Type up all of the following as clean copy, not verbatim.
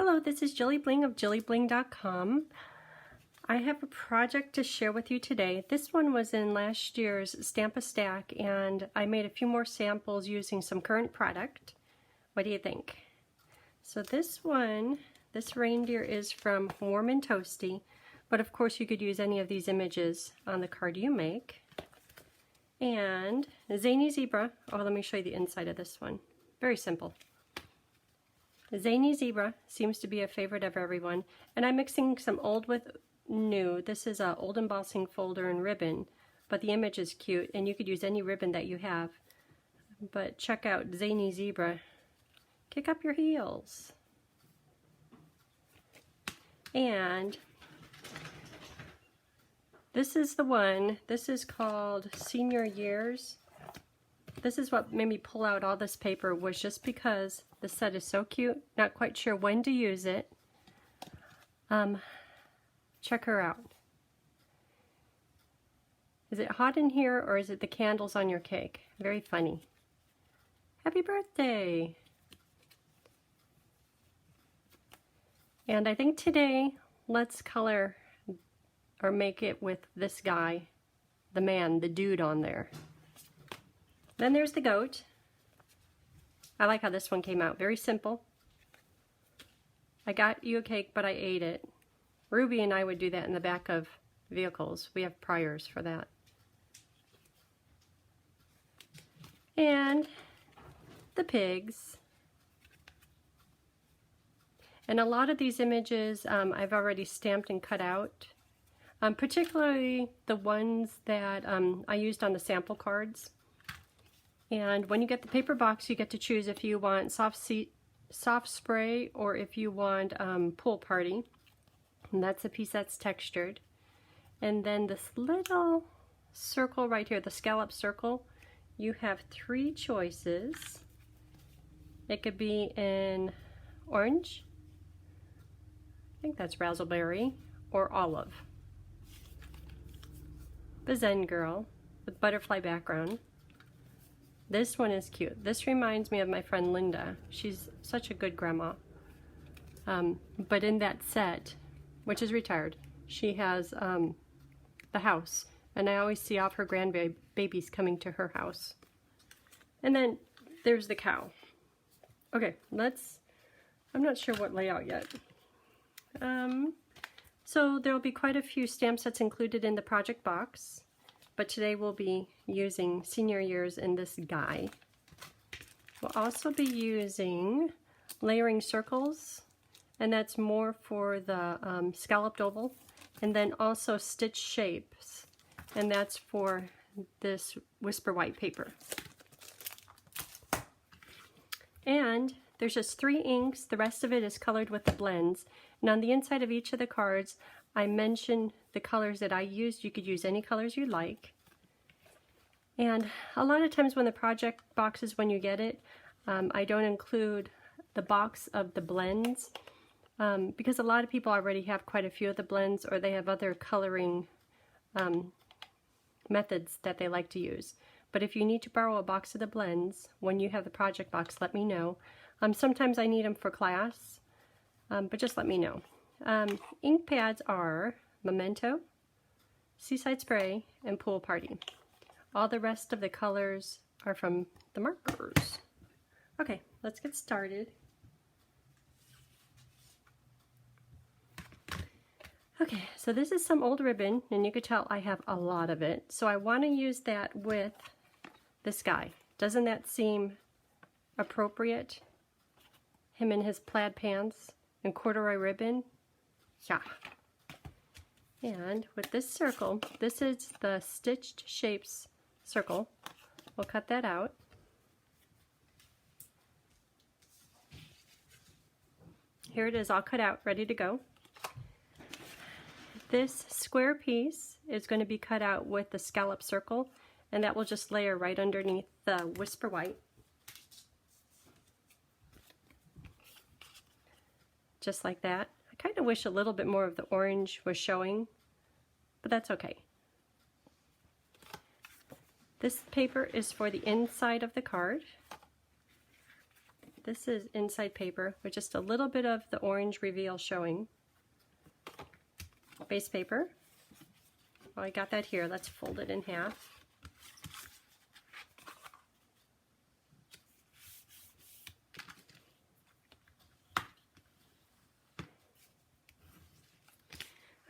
Hello, this is JilliBling of JilliBling.com. I have a project to share with you today. This one was in last year's Stamp a Stack, and I made a few more samples using some current product. What do you think? So this one, this reindeer is from Warm and Toasty, but of course you could use any of these images on the card you make. And Zany Zebra, oh, let me show you the inside of this one. Very simple. Zany Zebra seems to be a favorite of everyone, and I'm mixing some old with new. This is an old embossing folder and ribbon, but the image is cute, and you could use any ribbon that you have. But check out Zany Zebra. Kick up your heels. And this is the one. This is called Senior Years. This is what made me pull out all this paper, was just because the set is so cute. Not quite sure when to use it. Check her out. Is it hot in here, or is it the candles on your cake? Very funny. Happy birthday! And I think today, let's color or make it with this guy, the man, the dude on there. Then there's the goat. I like how this one came out. Very simple. I got you a cake, but I ate it. Ruby and I would do that in the back of vehicles. We have priors for that. And the pigs. And a lot of these images I've already stamped and cut out. Particularly the ones that I used on the sample cards. And when you get the paper box, you get to choose if you want soft spray or if you want pool party. And that's a piece that's textured. And then this little circle right here, the scallop circle, you have three choices. It could be in orange, I think that's raspberry, or olive. The Zen Girl with butterfly background. This one is cute. This reminds me of my friend Linda. She's such a good grandma. But in that set, which is retired, she has the house. And I always see all of her grandbabies coming to her house. And then there's the cow. Okay, I'm not sure what layout yet. So there will be quite a few stamp sets included in the project box. But today we'll be using Senior Years in this guy. We'll also be using layering circles, and that's more for the scalloped oval, and then also stitch shapes, and that's for this Whisper White paper. And there's just 3 inks. The rest of it is colored with the blends. And on the inside of each of the cards, I mentioned the colors that I used. You could use any colors you like. And a lot of times when the project boxes, when you get it, I don't include the box of the blends because a lot of people already have quite a few of the blends, or they have other coloring methods that they like to use. But if you need to borrow a box of the blends, when you have the project box, let me know. Sometimes I need them for class, but just let me know. Ink pads are Memento, Seaside Spray, and Pool Party. All the rest of the colors are from the markers. Okay, let's get started. Okay, so this is some old ribbon, and you could tell I have a lot of it. So I want to use that with this guy. Doesn't that seem appropriate? Him in his plaid pants and corduroy ribbon? Yeah. And with this circle, this is the Stitched Shapes circle. We'll cut that out. Here it is, all cut out, ready to go. This square piece is going to be cut out with the scallop circle, and that will just layer right underneath the Whisper White. Just like that. I kind of wish a little bit more of the orange was showing, but that's okay. This paper is for the inside of the card. This is inside paper with just a little bit of the orange reveal showing. Base paper. Well, I got that here. Let's fold it in half.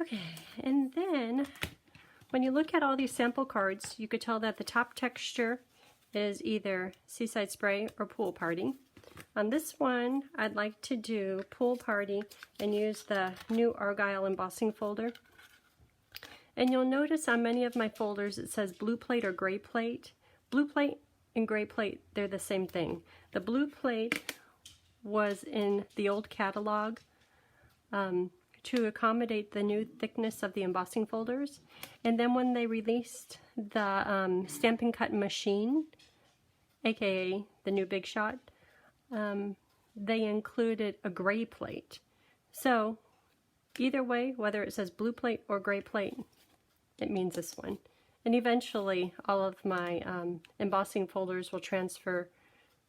Okay, and then when you look at all these sample cards, you could tell that the top texture is either Seaside Spray or Pool Party. On this one, I'd like to do Pool Party and use the new Argyle embossing folder. And you'll notice on many of my folders it says blue plate or gray plate. Blue plate and gray plate, they're the same thing. The blue plate was in the old catalog to accommodate the new thickness of the embossing folders. And then when they released the Stampin' Cut machine, aka the new Big Shot, they included a gray plate. So either way, whether it says blue plate or gray plate, it means this one. And eventually all of my embossing folders will transfer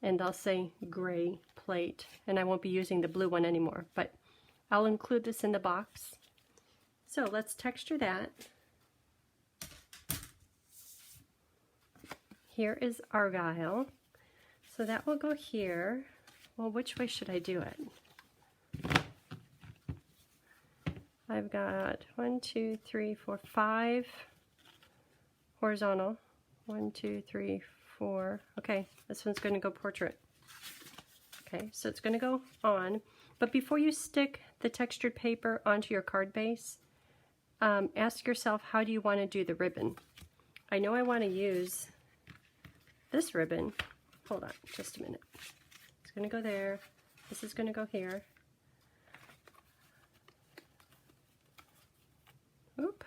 and they'll say gray plate, and I won't be using the blue one anymore, but I'll include this in the box. So let's texture that. Here is Argyle. So that will go here. Well, which way should I do it? I've got 1, 2, 3, 4, 5 horizontal. 1, 2, 3, 4. Okay, this one's going to go portrait. Okay, so it's going to go on. But before you stick the textured paper onto your card base, ask yourself, how do you want to do the ribbon? I know I want to use this ribbon. Hold on, just a minute. It's going to go there. This is going to go here. Oop.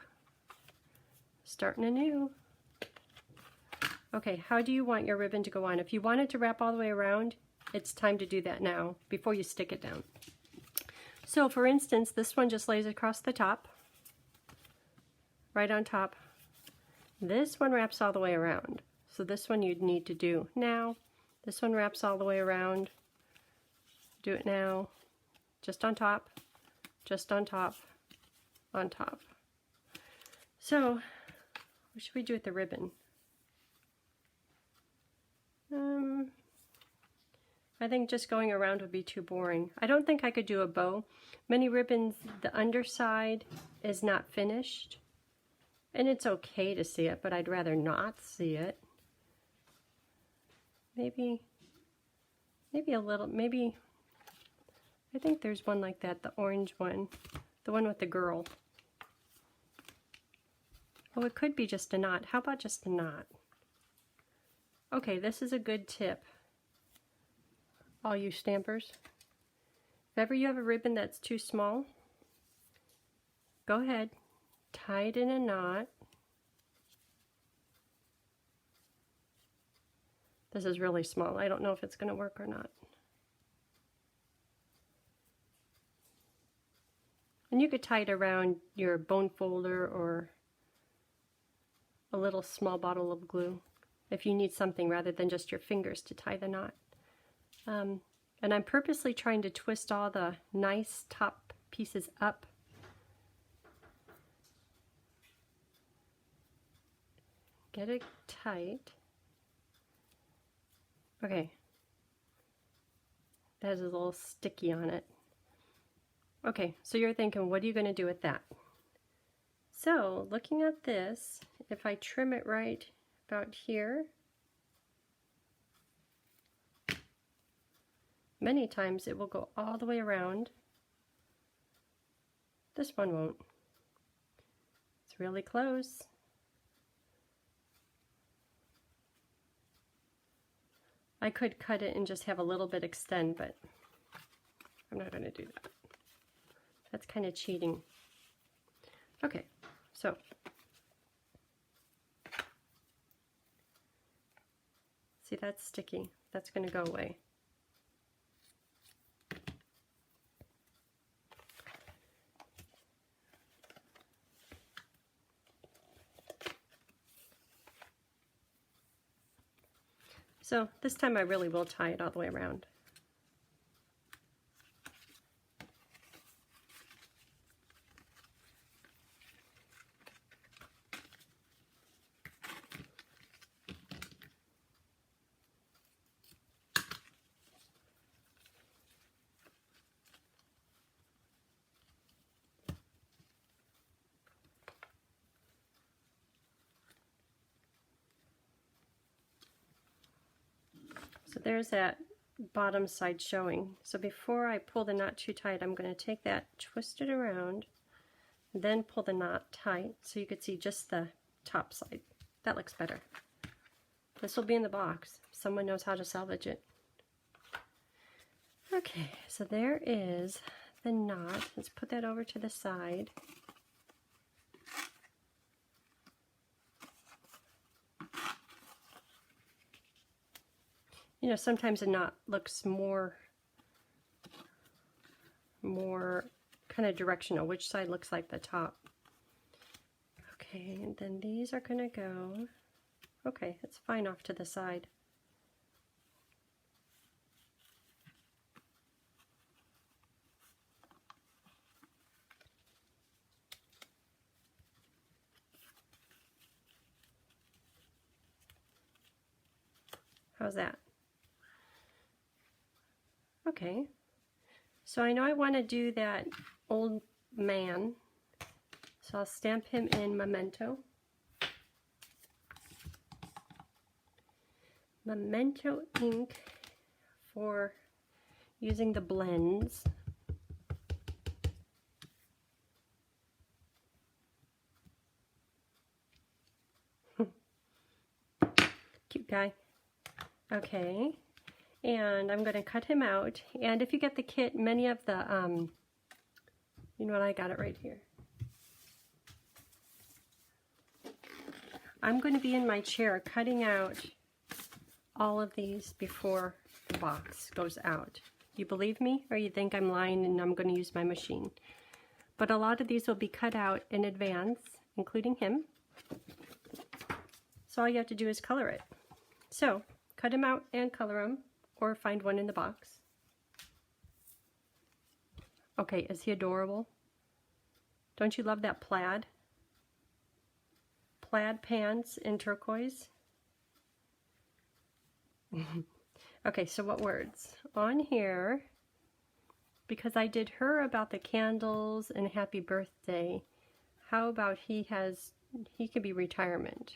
Starting anew. Okay, how do you want your ribbon to go on? If you want it to wrap all the way around, it's time to do that now before you stick it down. So for instance, this one just lays across the top, right on top. This one wraps all the way around. So this one you'd need to do now. This one wraps all the way around. Do it now. Just on top, just on top, on top. So what should we do with the ribbon? I think just going around would be too boring. I don't think I could do a bow. Many ribbons, the underside is not finished. And it's okay to see it, but I'd rather not see it. Maybe a little, maybe, I think there's one like that, the orange one. The one with the girl. Oh, it could be just a knot. How about just a knot? Okay, this is a good tip. All you stampers, if ever you have a ribbon that's too small, go ahead, tie it in a knot. This is really small. I don't know if it's going to work or not. And you could tie it around your bone folder or a little small bottle of glue if you need something rather than just your fingers to tie the knot. And I'm purposely trying to twist all the nice top pieces up. Get it tight. Okay. That is a little sticky on it. Okay, so you're thinking, what are you going to do with that? So, looking at this, if I trim it right about here, many times it will go all the way around. This one won't. It's really close. I could cut it and just have a little bit extend, but I'm not going to do that. That's kind of cheating. Okay, so see, that's sticky. That's going to go away. So this time I really will tie it all the way around. there's that bottom side showing. So before I pull the knot too tight, I'm going to take that, twist it around, then pull the knot tight so you could see just the top side. That looks better. This will be in the box. Someone knows how to salvage it. Okay, so there is the knot. Let's put that over to the side. You know, sometimes a knot looks more kind of directional, which side looks like the top. Okay, and then these are going to go, okay, it's fine off to the side. How's that? Okay, so I know I want to do that old man, so I'll stamp him in Memento. Memento ink for using the blends. Cute guy. Okay, and I'm going to cut him out. And if you get the kit, many of the, you know what, I got it right here. I'm going to be in my chair cutting out all of these before the box goes out. You believe me, or you think I'm lying and I'm going to use my machine? But a lot of these will be cut out in advance, including him. So all you have to do is color it. So cut him out and color him, or find one in the box. Okay, is he adorable? Don't you love that plaid? Plaid pants in turquoise. Okay, so what words? On here, because I did her about the candles and happy birthday, how about he could be retirement.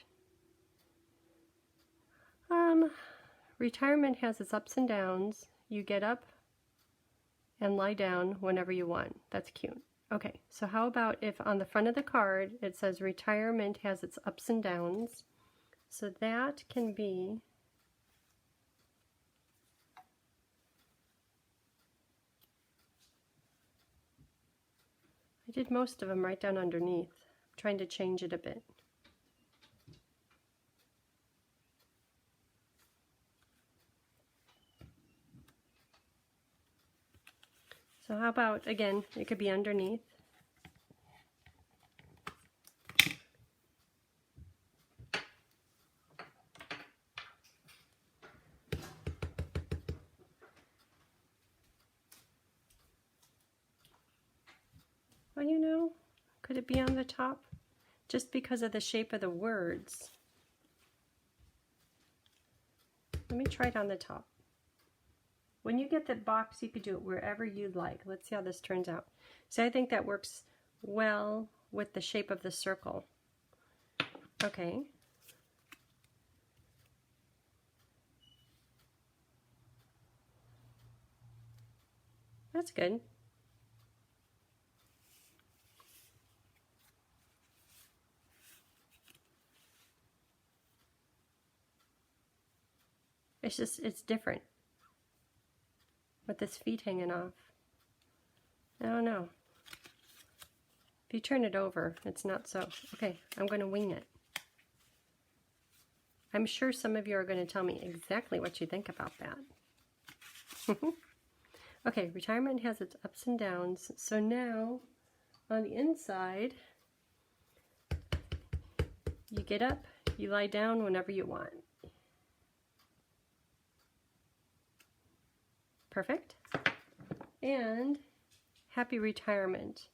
Retirement has its ups and downs. You get up and lie down whenever you want. That's cute. Okay, so how about if on the front of the card it says retirement has its ups and downs. So that can be I did most of them right down underneath. I'm trying to change it a bit. So how about, again, it could be underneath. Well, you know, could it be on the top? Just because of the shape of the words. Let me try it on the top. When you get the box, you could do it wherever you'd like. Let's see how this turns out. So I think that works well with the shape of the circle. Okay. That's good. It's different. With his feet hanging off. I don't know. If you turn it over, it's not so. Okay, I'm going to wing it. I'm sure some of you are going to tell me exactly what you think about that. Okay, retirement has its ups and downs. So now, on the inside, you get up, you lie down whenever you want. Perfect. And happy retirement.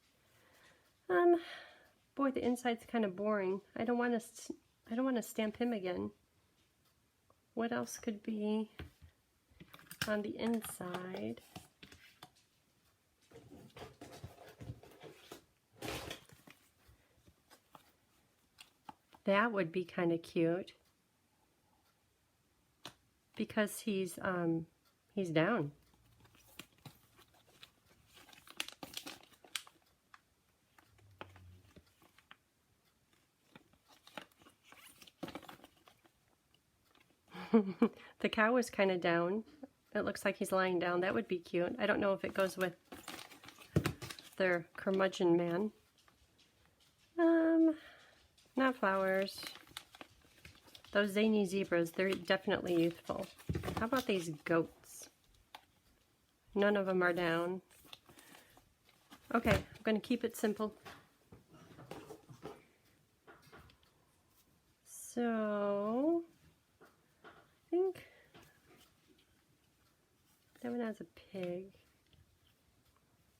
Boy, the inside's kind of boring. I don't want to stamp him again. What else could be on the inside? That would be kind of cute. because he's down. The cow is kind of down. It looks like he's lying down. That would be cute. I don't know if it goes with their Curmudgeon man. Not flowers. Those zany zebras, they're definitely youthful. How about these goats? None of them are down. Okay, I'm going to keep it simple. So, I think that one has a pig.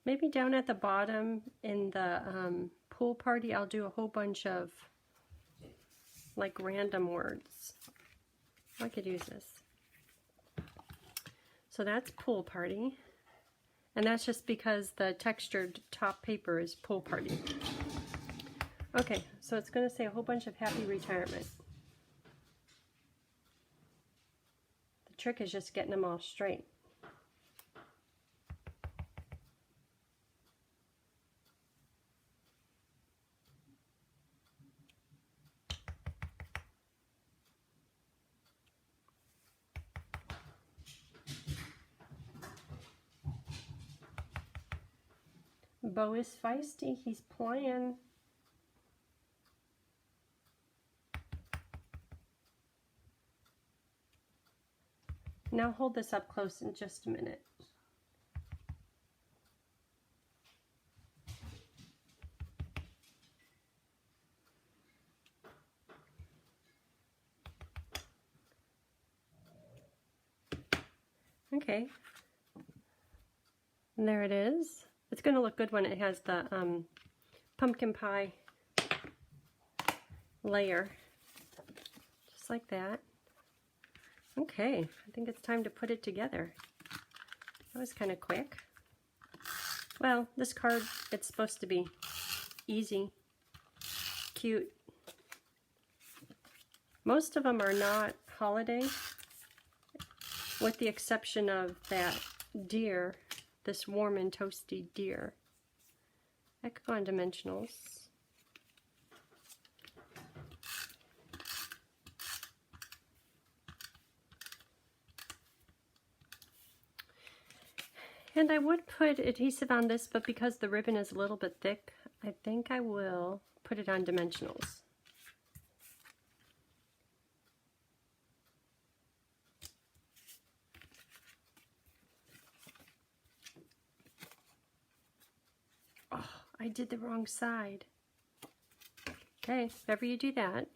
Maybe down at the bottom in the pool party, I'll do a whole bunch of like random words. I could use this. So that's pool party. And that's just because the textured top paper is pool party. Okay, so it's going to say a whole bunch of happy retirement. The trick is just getting them all straight. Bo is feisty, he's playing. Now hold this up close in just a minute. Okay. And there it is. It's going to look good when it has the pumpkin pie layer. Just like that. Okay, I think it's time to put it together. That was kind of quick. Well, this card, it's supposed to be easy, cute. Most of them are not holiday, with the exception of that deer, this warm and toasty deer. That could go on dimensionals. And I would put adhesive on this, but because the ribbon is a little bit thick, I think I will put it on dimensionals. Oh, I did the wrong side. Okay, if ever you do that,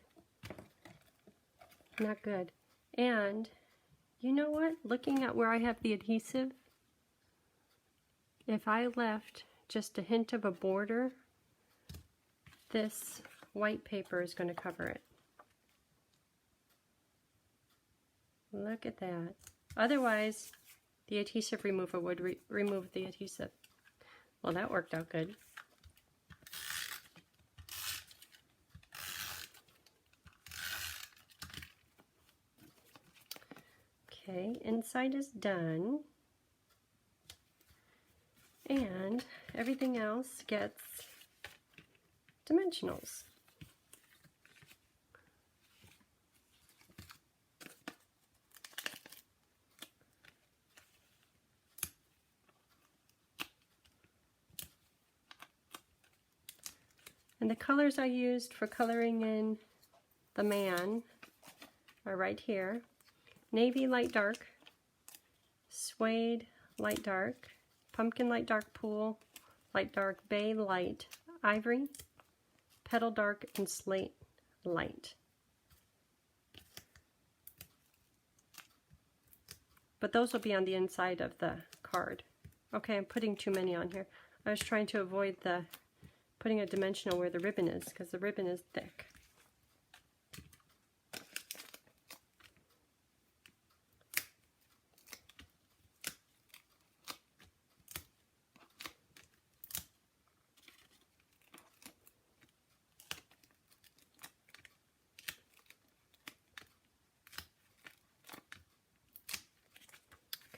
not good. And you know what? Looking at where I have the adhesive, if I left just a hint of a border, this white paper is going to cover it. Look at that. Otherwise, the adhesive remover would remove the adhesive. Well, that worked out good. Okay, inside is done. And everything else gets dimensionals. And the colors I used for coloring in the man are right here. Navy light dark, suede light dark, pumpkin light dark pool, light dark bay light, ivory, petal dark, and slate light. But those will be on the inside of the card. Okay, I'm putting too many on here. I was trying to avoid the putting a dimensional where the ribbon is, because the ribbon is thick.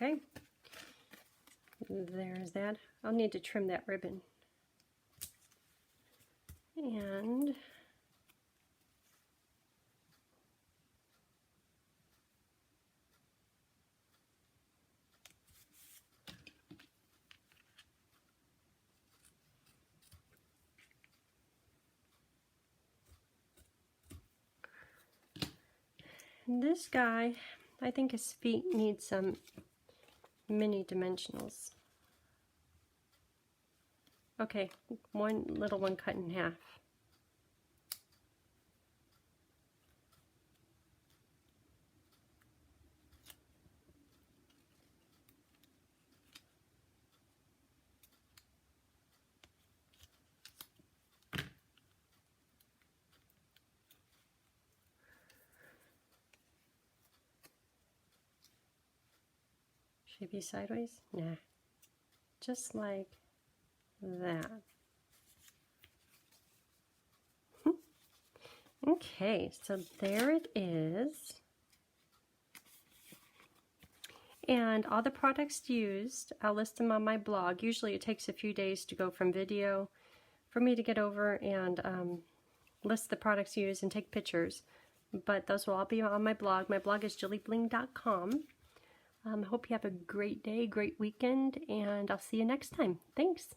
Okay, there's that. I'll need to trim that ribbon. And this guy, I think his feet need some mini dimensionals. Okay, one little one cut in half. Should it be sideways? Nah, just like that. Okay, so there it is. And all the products used, I'll list them on my blog. Usually it takes a few days to go from video for me to get over and list the products used and take pictures. But those will all be on my blog. My blog is JilliBling.com. I hope you have a great day, great weekend, and I'll see you next time. Thanks.